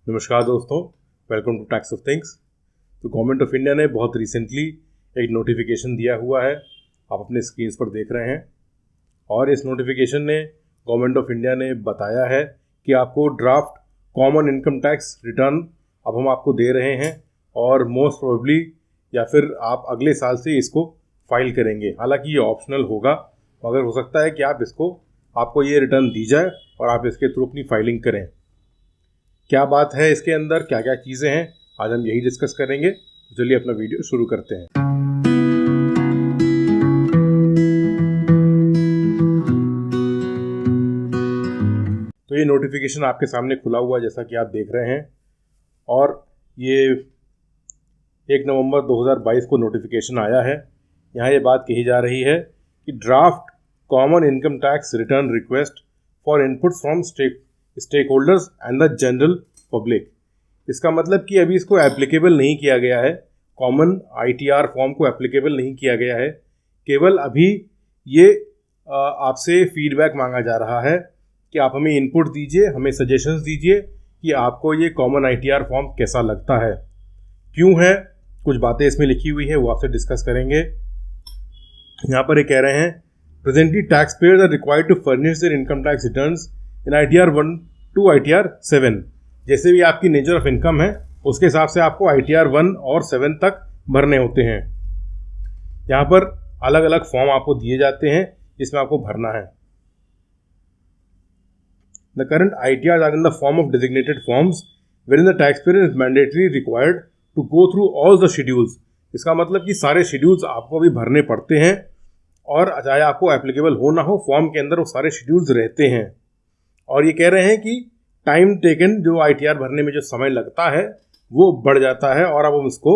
नमस्कार दोस्तों, welcome to tax of things. तो गवर्नमेंट ऑफ इंडिया ने बहुत रिसेंटली एक नोटिफिकेशन दिया हुआ है, आप अपने स्क्रीन पर देख रहे हैं। और इस नोटिफिकेशन ने गवर्नमेंट ऑफ इंडिया ने बताया है कि आपको draft common income tax return अब हम आपको दे रहे हैं और मोस्ट प्रोबेबली या फिर आप अगले साल से इसको फाइल करेंगे। हालांकि ये ऑप्शनल होगा, मगर हो सकता है कि आपको ये रिटर्न दी जाए और आप इसके थ्रू अपनी फाइलिंग करें। क्या बात है इसके अंदर, क्या क्या चीज़ें हैं, आज हम यही डिस्कस करेंगे। तो चलिए अपना वीडियो शुरू करते हैं। तो ये नोटिफिकेशन आपके सामने खुला हुआ है, जैसा कि आप देख रहे हैं। और ये 1 नवंबर 2022 को नोटिफिकेशन आया है। यहाँ ये बात कही जा रही है कि draft common income tax return request for inputs from stakeholders and the general public. इसका मतलब कि अभी इसको एप्लीकेबल नहीं किया गया है, कॉमन ITR फॉर्म को एप्लीकेबल नहीं किया गया है। केवल अभी ये आपसे फीडबैक मांगा जा रहा है कि आप हमें इनपुट दीजिए, हमें सजेशंस दीजिए कि आपको ये कॉमन ITR फॉर्म कैसा लगता है, क्यों है। कुछ बातें इसमें लिखी हुई है, वो आपसे डिस्कस करेंगे। यहाँ पर ये कह रहे हैं, presently taxpayers are required to furnish their income tax returns in ITR 1 to ITR 7। जैसे भी आपकी नेचर ऑफ इनकम है उसके हिसाब से आपको ITR 1 और 7 तक भरने होते हैं। यहाँ पर अलग अलग फॉर्म आपको दिए जाते हैं जिसमें आपको भरना है। The current ITRs are in the form of designated forms wherein the taxpayer is mandatorily required to go through all the schedules। इसका मतलब कि सारे शेड्यूल्स आपको भी भरने पड़ते हैं और चाहे आपको एप्लीकेबल हो ना हो, फॉर्म के अंदर वो सारे शेड्यूल्स रहते हैं। और ये कह रहे हैं कि टाइम टेकन, जो ITR भरने में जो समय लगता है वो बढ़ जाता है और अब हम इसको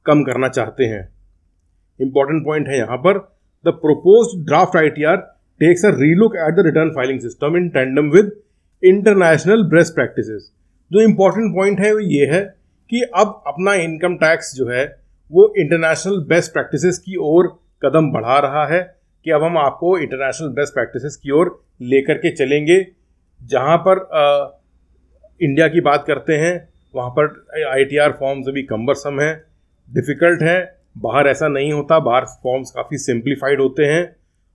कम करना चाहते हैं। इंपॉर्टेंट पॉइंट है यहाँ पर, the proposed draft ITR takes a relook at the return filing system in tandem with international best practices. जो इंपॉर्टेंट पॉइंट है वो ये है कि अब अपना इनकम टैक्स जो है वो इंटरनेशनल बेस्ट प्रैक्टिसेस की ओर कदम बढ़ा रहा है कि अब हम आपको इंटरनेशनल बेस्ट प्रैक्टिसेस की ओर लेकर के चलेंगे। जहाँ पर इंडिया की बात करते हैं वहाँ पर ITR फॉर्म्स अभी कम्बरसम है, डिफ़िकल्ट है। बाहर ऐसा नहीं होता, बाहर फॉर्म्स काफ़ी सिंप्लीफाइड होते हैं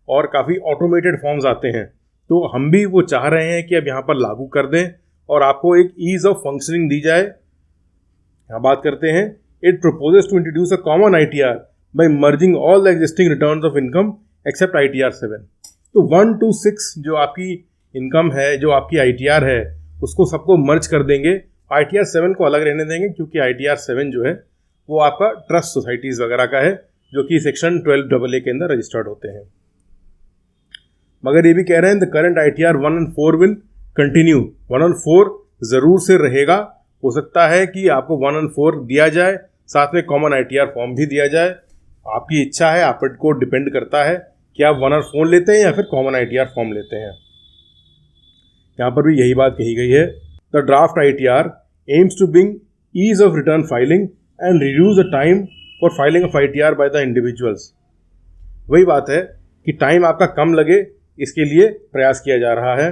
और काफ़ी ऑटोमेटेड फॉर्म्स आते हैं। तो हम भी वो चाह रहे हैं कि अब यहाँ पर लागू कर दें और आपको एक ईज़ ऑफ फंक्शनिंग दी जाए। यहाँ बात करते हैं, it proposes to introduce a common ITR by merging all the existing returns of income except ITR 7। तो 1 to 6 जो आपकी इनकम है, जो आपकी ITR है, उसको सबको मर्ज कर देंगे। ITR 7 को अलग रहने देंगे क्योंकि ITR 7 जो है वो आपका ट्रस्ट सोसाइटीज़ वगैरह का है, जो कि सेक्शन 12AA के अंदर रजिस्टर्ड होते हैं। मगर ये भी कह रहे हैं the current ITR 1 and 4 will continue. 1 और 4 ज़रूर से रहेगा। हो सकता है कि आपको 1 और 4 दिया जाए, साथ में कॉमन ITR फॉर्म भी दिया जाए। आपकी इच्छा है, आप को डिपेंड करता है कि आप 1 और 4 लेते हैं या फिर कॉमन ITR फॉर्म लेते हैं। यहाँ पर भी यही बात कही गई है, the draft ITR aims to bring ease of return filing and reduce the time for filing of ITR by the individuals. वही बात है कि टाइम आपका कम लगे, इसके लिए प्रयास किया जा रहा है।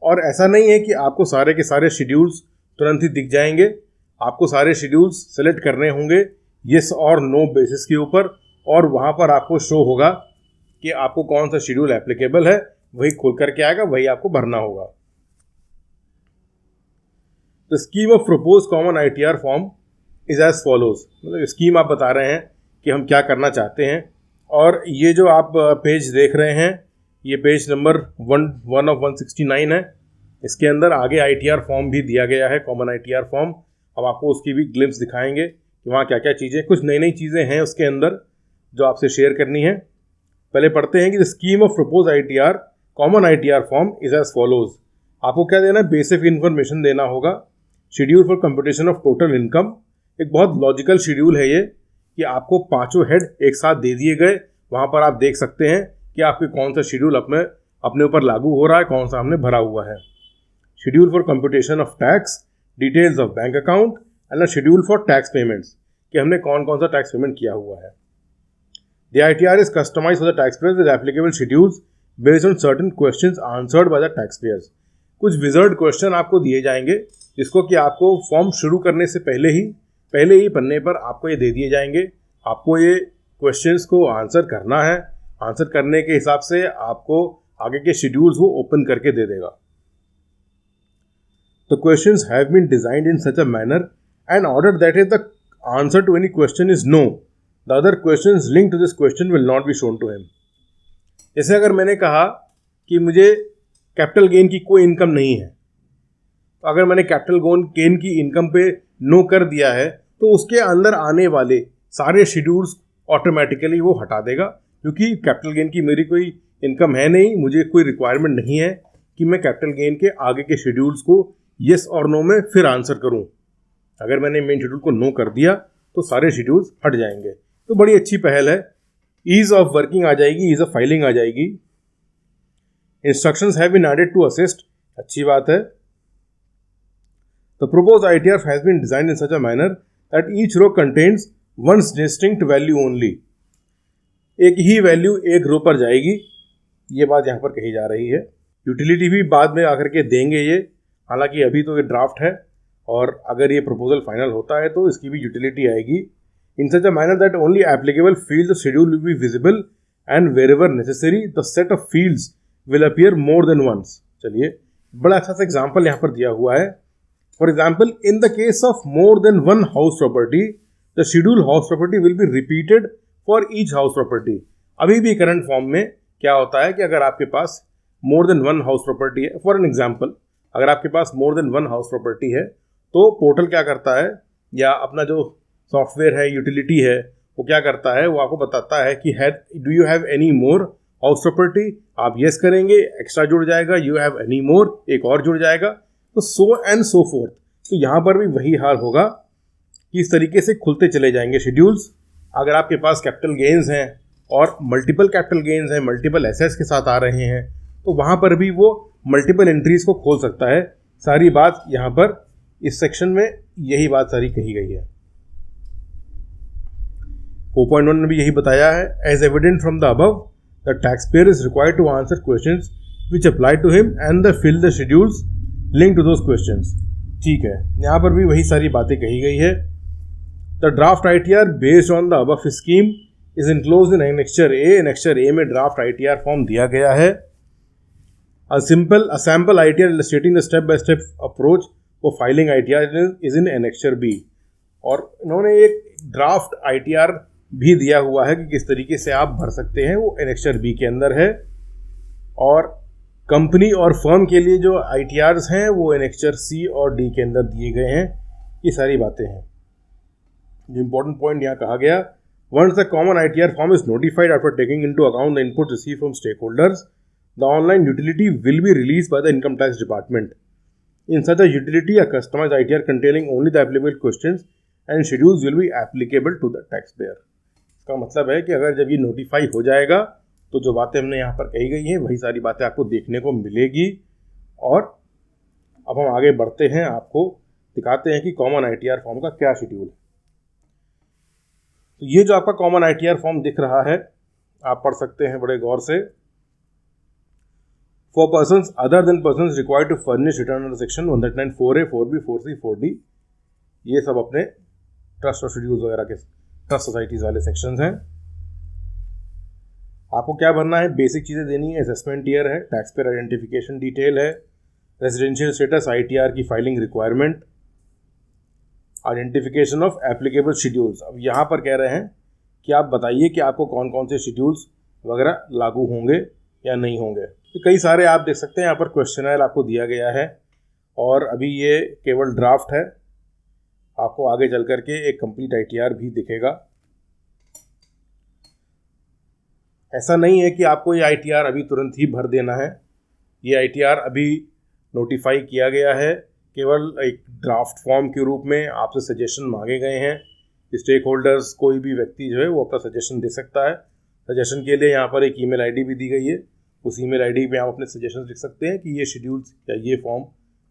और ऐसा नहीं है कि आपको सारे के सारे शेड्यूल्स तुरंत ही दिख जाएंगे। आपको सारे शेड्यूल्स सेलेक्ट करने होंगे येस और नो बेसिस के ऊपर, और वहाँ पर आपको शो होगा कि आपको कौन सा शेड्यूल एप्लीकेबल है, वही खोल करके आएगा, वही आपको भरना होगा। The scheme of propose common ITR form is as follows. मतलब स्कीम आप बता रहे हैं कि हम क्या करना चाहते हैं। और ये जो आप पेज देख रहे हैं, ये पेज नंबर 1 of 169 है। इसके अंदर आगे ITR फॉर्म भी दिया गया है, कॉमन ITR फॉर्म। हम आपको उसकी भी ग्लिम्स दिखाएंगे कि वहाँ क्या क्या चीज़ें, कुछ नई नई चीज़ें हैं उसके अंदर जो आपसे शेयर करनी है। पहले पढ़ते हैं कि the scheme of propose ITR common ITR form is as follows. आपको क्या देना है, बेसिक इन्फॉर्मेशन देना होगा। Schedule for computation of total income, एक बहुत लॉजिकल शेड्यूल है ये कि आपको पांचों हेड एक साथ दे दिए गए। वहाँ पर आप देख सकते हैं कि आपके कौन सा शेड्यूल अपने ऊपर लागू हो रहा है, कौन सा हमने भरा हुआ है। Schedule for computation of tax, details of bank account and schedule for tax payments, कि हमने कौन कौन सा टैक्स पेमेंट किया हुआ है। The ITR is customized for the taxpayers with applicable schedules based on certain questions answered by the taxpayers। कुछ wizard question आपको दिए जाएंगे, जिसको कि आपको फॉर्म शुरू करने से पहले ही पन्ने पर आपको ये दे दिए जाएंगे। आपको ये क्वेश्चंस को आंसर करना है। आंसर करने के हिसाब से आपको आगे के शेड्यूल्स वो ओपन करके दे देगा। The questions have been designed in such a manner and ordered that if the answer to any question is no, the other questions linked to this question will not be shown to him. जैसे अगर मैंने कहा कि मुझे capital gain की कोई income नहीं है, तो अगर मैंने कैपिटल गेन की इनकम पे नो कर दिया है तो उसके अंदर आने वाले सारे शेड्यूल्स ऑटोमेटिकली वो हटा देगा, क्योंकि कैपिटल गेन की मेरी कोई इनकम है नहीं, मुझे कोई रिक्वायरमेंट नहीं है कि मैं कैपिटल गेन के आगे के शेड्यूल्स को येस और नो में फिर आंसर करूं। अगर मैंने मेन शेड्यूल को नो कर दिया तो सारे शेड्यूल्स हट जाएंगे। तो बड़ी अच्छी पहल है। ईज ऑफ वर्किंग आ जाएगी, ईज ऑफ फाइलिंग आ जाएगी। Instructions have been added to assist, अच्छी बात है। The proposed ITR has been designed in such a manner that each row contains one distinct value only. एक ही वैल्यू एक रो पर जाएगी, ये बात यहाँ पर कही जा रही है। यूटिलिटी भी बाद में आकर के देंगे ये, हालांकि अभी तो ये ड्राफ्ट है, और अगर ये प्रपोजल फाइनल होता है तो इसकी भी यूटिलिटी आएगी। In such a manner that only applicable field schedule will be visible and wherever necessary the set of fields will appear more than once. चलिए, बड़ा अच्छा सा एग्जाम्पल यहाँ पर दिया हुआ है। For example, in the case of more than one house property the schedule house property will be repeated for each house property. अभी भी करंट फॉर्म में क्या होता है कि अगर आपके पास more than one house property है, फॉर एन एग्जाम्पल अगर आपके पास more than one house property है, तो पोर्टल क्या करता है, या अपना जो सॉफ्टवेयर है, यूटिलिटी है, वो क्या करता है, वो आपको बताता है कि do you have any more house property. आप येस करेंगे, एक्स्ट्रा जुड़ जाएगा, यू हैव एनी मोर, एक और जुड़ जाएगा, तो सो एंड सो फोर्थ। तो यहाँ पर भी वही हाल होगा कि इस तरीके से खुलते चले जाएंगे शेड्यूल्स। अगर आपके पास कैपिटल गेन्स हैं और मल्टीपल कैपिटल गेन्स हैं, मल्टीपल एसेट्स के साथ आ रहे हैं, तो वहाँ पर भी वो मल्टीपल एंट्रीज को खोल सकता है। सारी बात यहाँ पर इस सेक्शन में यही बात सारी कही गई है। 4.1 ने भी यही बताया है। As evident from the above the taxpayer is required to answer questions which apply to him and the fill the schedules link to those questions. ठीक है, यहाँ पर भी वही सारी बातें कही गई है। The draft ITR based on the above scheme is enclosed in annexure A. Annexure A में ड्राफ्ट आईटीआर फॉर्म दिया गया है। A sample ITR illustrating the step-by-step approach for filing ITR is in Annexure B। और इन्होंने एक draft ITR भी दिया हुआ है कि किस तरीके से आप भर सकते हैं, वो Annexure B के अंदर है। और कंपनी और फर्म के लिए जो ITRs हैं वो Annexure C और D के अंदर दिए गए हैं। ये सारी बातें हैं। जो इम्पोर्टेंट पॉइंट यहाँ कहा गया, once the common ITR form is notified after taking into account the input received from stakeholders, the online utility will be released by the Income Tax Department. In such a utility, a customized ITR containing only the applicable questions and schedules will be applicable to the taxpayer. इसका मतलब है कि अगर जब ये notify हो जाएगा तो जो बातें हमने यहाँ पर कही गई हैं वही सारी बातें आपको देखने को मिलेगी। और अब हम आगे बढ़ते हैं, आपको दिखाते हैं कि कॉमन ITR फॉर्म का क्या शेड्यूल है। तो ये जो आपका कॉमन ITR फॉर्म दिख रहा है, आप पढ़ सकते हैं बड़े गौर से। For persons other than persons required to furnish return under section 139 4A, 4B, 4C, 4D, ये सब अपने ट्रस्ट और शेड्यूल्स वगैरह के ट्रस्ट सोसाइटीज वाले सेक्शंस हैं। आपको क्या भरना है, बेसिक चीज़ें देनी है। असेसमेंट ईयर है, टैक्स पेयर आइडेंटिफिकेशन डिटेल है, रेजिडेंशियल स्टेटस, ITR की filing requirement, identification of applicable schedules. अब यहाँ पर कह रहे हैं कि आप बताइए कि आपको कौन कौन से शेड्यूल्स वगैरह लागू होंगे या नहीं होंगे। तो कई सारे आप देख सकते हैं यहाँ पर क्वेश्चनर आपको दिया गया है, और अभी ये केवल ड्राफ्ट है। आपको आगे चल करके एक कंप्लीट ITR भी दिखेगा। ऐसा नहीं है कि आपको ये ITR अभी तुरंत ही भर देना है। ये ITR अभी नोटिफाई किया गया है, केवल एक ड्राफ्ट फॉर्म के रूप में आपसे सजेशन मांगे गए हैं। स्टेक होल्डर्स, कोई भी व्यक्ति जो है वो अपना सजेशन दे सकता है। सजेशन के लिए यहाँ पर एक ईमेल ID भी दी गई है। उस ईमेल ID पे आप अपने सजेशन लिख सकते हैं कि ये शेड्यूल्स या ये फॉर्म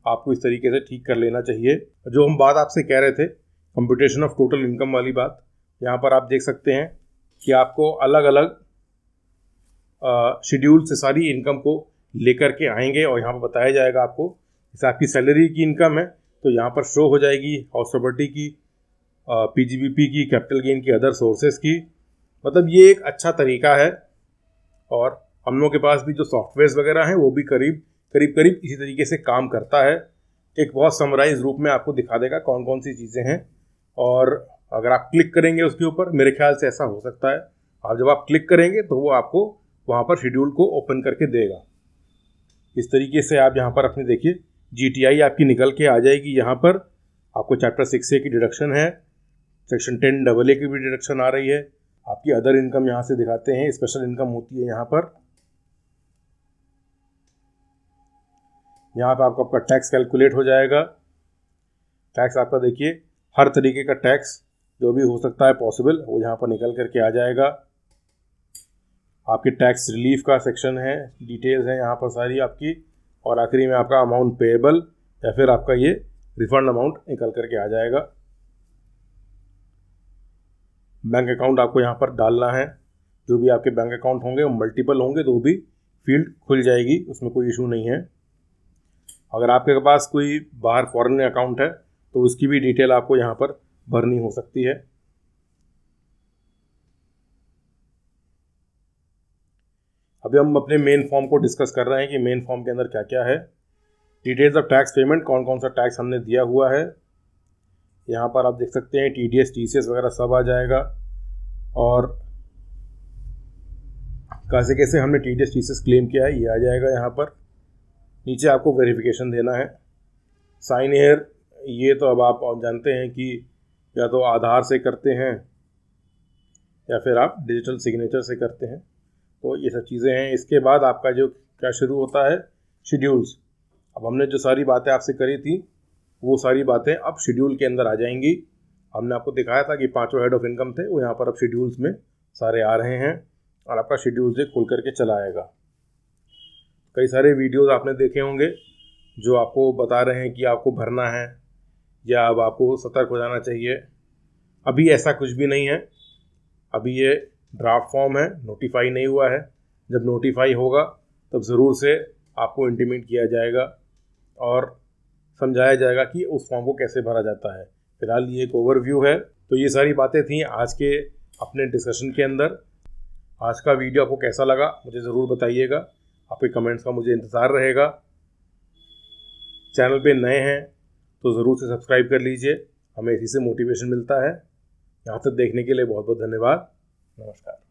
आपको इस तरीके से ठीक कर लेना चाहिए। जो हम बात आपसे कह रहे थे कंप्यूटेशन ऑफ टोटल इनकम वाली बात, यहाँ पर आप देख सकते हैं कि आपको अलग अलग शेड्यूल से सारी इनकम को लेकर के आएंगे और यहाँ पर बताया जाएगा आपको जैसे आपकी सैलरी की इनकम है तो यहाँ पर शो हो जाएगी, हाउस प्रॉपर्टी की, पीजीबीपी की, कैपिटल गेन की, अदर सोर्सेज की। मतलब ये एक अच्छा तरीका है। और हम लोग के पास भी जो सॉफ्टवेयर्स वगैरह हैं वो भी करीब करीब इसी तरीके से काम करता है। एक बहुत समराइज रूप में आपको दिखा देगा कौन कौन सी चीज़ें हैं। और अगर आप क्लिक करेंगे उसके ऊपर, मेरे ख्याल से ऐसा हो सकता है, आप जब आप क्लिक करेंगे तो वो आपको वहाँ पर शेड्यूल को ओपन करके देगा। इस तरीके से आप यहाँ पर अपने देखिए GTI आपकी निकल के आ जाएगी। यहाँ पर आपको चैप्टर 6A की डिडक्शन है, सेक्शन 10AA की भी डिडक्शन आ रही है। आपकी अदर इनकम यहाँ से दिखाते हैं, स्पेशल इनकम होती है यहाँ पर। यहाँ पर आपका टैक्स कैलकुलेट हो जाएगा। टैक्स आपका देखिए हर तरीके का टैक्स जो भी हो सकता है पॉसिबल वो यहाँ पर निकल करके आ जाएगा। आपके टैक्स रिलीफ का सेक्शन है, डिटेल्स हैं यहाँ पर सारी आपकी। और आखिरी में आपका अमाउंट पेएबल या फिर आपका ये रिफंड अमाउंट निकल करके आ जाएगा। बैंक अकाउंट आपको यहाँ पर डालना है। जो भी आपके बैंक अकाउंट होंगे वो मल्टीपल होंगे तो भी फील्ड खुल जाएगी, उसमें कोई इशू नहीं है। अगर आपके पास कोई बाहर फॉरेन अकाउंट है तो उसकी भी डिटेल आपको यहाँ पर भरनी हो सकती है। अभी हम अपने मेन फॉर्म को डिस्कस कर रहे हैं कि मेन फॉर्म के अंदर क्या क्या है। डिटेल्स ऑफ टैक्स पेमेंट, कौन कौन सा टैक्स हमने दिया हुआ है यहाँ पर आप देख सकते हैं। TDS TCS वगैरह सब आ जाएगा। और कैसे कैसे हमने TDS TCS क्लेम किया है ये आ जाएगा यहाँ पर। नीचे आपको वेरिफिकेशन देना है, साइन हेयर। ये तो अब आप जानते हैं कि या तो आधार से करते हैं या फिर आप डिजिटल सिग्नेचर से करते हैं, तो ये सब चीज़ें हैं। इसके बाद आपका जो क्या शुरू होता है, शेड्यूल्स। अब हमने जो सारी बातें आपसे करी थी वो सारी बातें अब शेड्यूल के अंदर आ जाएंगी। हमने आपको दिखाया था कि 5 हेड ऑफ इनकम थे, वो यहाँ पर अब शेड्यूल्स में सारे आ रहे हैं और आपका शेड्यूल से खुल करके चला आएगा। कई सारे वीडियोस आपने देखे होंगे जो आपको बता रहे हैं कि आपको भरना है या अब आपको सतर्क हो जाना चाहिए। अभी ऐसा कुछ भी नहीं है। अभी ये ड्राफ्ट फॉर्म है, नोटिफाई नहीं हुआ है। जब नोटिफाई होगा तब ज़रूर से आपको इंटीमेट किया जाएगा और समझाया जाएगा कि उस फॉर्म को कैसे भरा जाता है। फिलहाल ये एक ओवरव्यू है। तो ये सारी बातें थी आज के अपने डिस्कशन के अंदर। आज का वीडियो आपको कैसा लगा मुझे ज़रूर बताइएगा, आपके कमेंट्स का मुझे इंतज़ार रहेगा। चैनल पे नए हैं तो ज़रूर से सब्सक्राइब कर लीजिए, हमें इसी से मोटिवेशन मिलता है। यहाँ तक देखने के लिए बहुत बहुत धन्यवाद। नमस्कार।